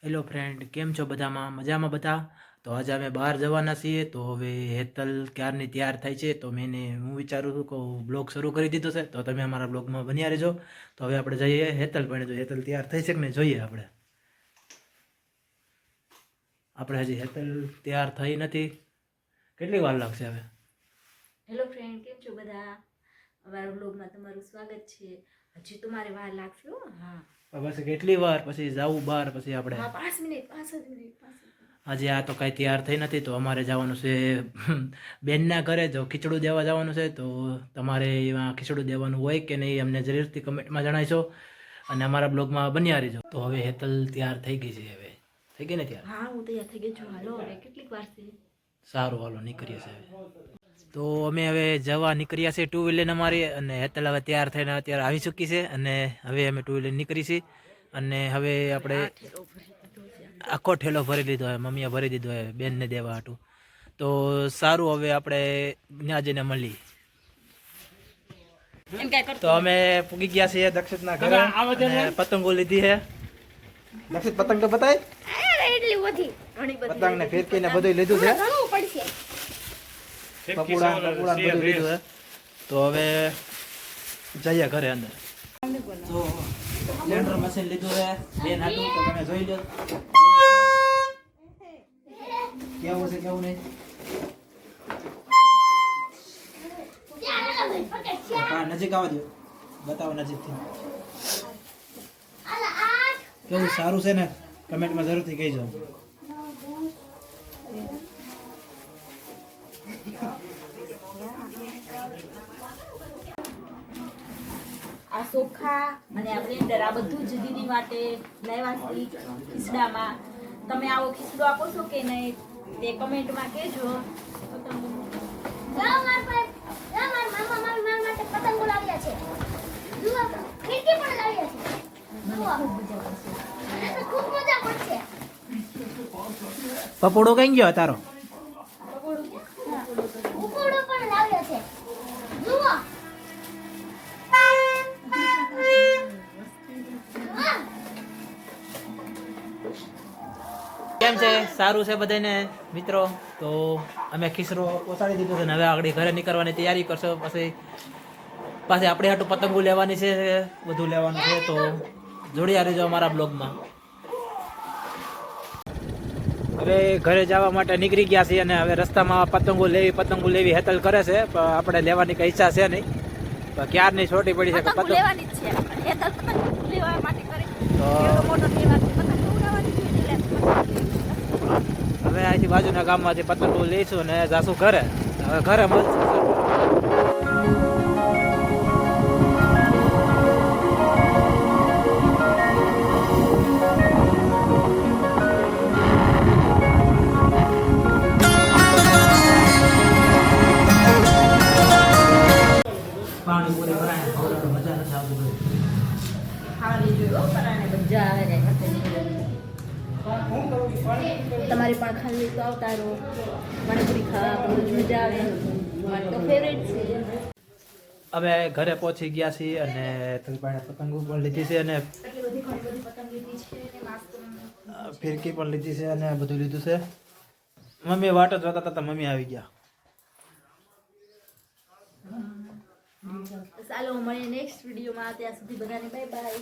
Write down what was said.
Hello friend, કેમ છો? બધામાં મજામાં બધા? તો આજે અમે બહાર જવાના છીએ. તો હવે હેતલ ક્યારની તૈયાર થાય છે, તો હું વિચારું છું કે બ્લોગ શરૂ કરી દીધો છે, તો તમે અમારા બ્લોગમાં બન્યા રહેજો. તો હવે આપણે જઈએ હેતલ પણ, જો હેતલ તૈયાર થઈ છે કે નહીં જોઈએ. આપણે હજી હેતલ તૈયાર થઈ નથી. કેટલી વાર લાગશે હવે? હેલો ફ્રેન્ડ, કેમ છો બધા? અમારા બ્લોગમાં તમારું સ્વાગત છે. હજી તમારે વાર લાગશે હો. હા, પછી કેટલી વાર પછી જવું બહાર? પછી આપણે 5 મિનિટ 5 મિનિટ. આજે આ તો કાંઈ તૈયાર થઈ નથી, તો અમારે જવાનું છે બેનના ઘરે. જો ખીચડું દેવા જવાનું છે, તો તમારે એમાં ખીચડું દેવાનું હોય કે નહીં અમને જરૂરથી કમેન્ટમાં જણાવશો અને અમારા બ્લોગમાં બન્યા રહેજો. તો હવે હેતલ તૈયાર થઈ ગઈ છે. હવે થઈ ગઈ ને તૈયાર? હા, હું તૈયાર થઈ ગઈ છું. હાલો, હવે કેટલીક વાર છે. સારું, હાલો નીકળીએ છીએ હવે. તો અમે હવે જવા નીકળ્યા છીએ ટુ વ્હીલર અમારી, અને હેતલ હવે તૈયાર થઈને અત્યારે આવી ચૂકી છે, અને હવે અમે ટુ વ્હીલર નીકળી છીએ. અને હવે આપણે આખો ઠેલો ભરી લીધો હોય, મમ્મીએ ભરી દીધો હોય બેનને દેવા હાટું. તો સારું, હવે આપણે ત્યાં જઈને મળીએ. તો અમે પૂગી ગયા છીએ દક્ષિતના ઘરે, પતંગો લીધી છે. દક્ષિત પતંગ તો બતાય, પતંગ ને ફિરકી ને બધું લીધું છે, પપુડા બધું લીધું છે. તો હવે જઈએ ઘરે અંદર. તો બ્લેન્ડર મશીન લીધું છે બેન હાટું, તો તમે જોઈ લો કેવું છે કેવું નહીં. નજીક આવવા દો, બતાવો નજીકથી કેવું સારું છે ને, કમેન્ટમાં જરૂરથી કહેજો. આ ચોખા અને આ બ્લેન્ડર આ બધું જ દીદી માટે લાવ્યા છે ખીચડામાં. તમે આવો ખીચડો આપો છો કે નહીં તે કમેન્ટમાં કહેજો. પપોડો કઈ ગયો તારો? કેમ છે? સારું છે બધાને મિત્રો? તો અમે ખીસરો ઓસાડી દીધો છે ને હવે આગળ ઘરે નીકળવાની તૈયારી કરશો. પાછી આપણે હાટું પતંગો લેવાની છે, બધું લેવાનું છે. તો જોડ્યા રહેજો અમારા બ્લોગમાં. હવે ઘરે જવા માટે નીકળી ગયા છીએ, અને હવે રસ્તામાં પતંગો લેવી હેતલ કરે છે, પણ આપણે લેવાની કઈ ઈચ્છા છે નહીં. ક્યારની છોટી પડી છે કે પતંગ લેવાની જ છે. હેતલ પતંગ લેવા માટે કરે એવો મોટો તહેવાર છે, પતંગ ઉડાવવાની છે. હવે અહીંથી બાજુના ગામમાંથી પતંગો લઈશું અને જાશું ઘરે. હવે ઘરે મળશે. પાણીપુરી બનાવીને ખવડાવવાની મજા નથી આવતી. ખાવાની જોયો પરાણે મજા આવે ને. તમારે પણ ખાલી તો આવતા રહો, પાણીપુરી ખાવા બહુ જ મજા આવે. મારી તો ફેવરેટ છે. અમે ઘરે પહોંચી ગયા છીએ અને તલપાણે પતંગો પણ લીધી છે, અને ઘણી બધી પતંગ લીધી છે અને નાસ્તો ફિરકી પણ લીધી છે, અને બધું લીધું છે. મમ્મી વાટો જોતા હતા, મમ્મી આવી ગયા. ચાલો મળીએ નેક્સ્ટ વિડીયોમાં. ત્યાં સુધી બધાને બાય બાય.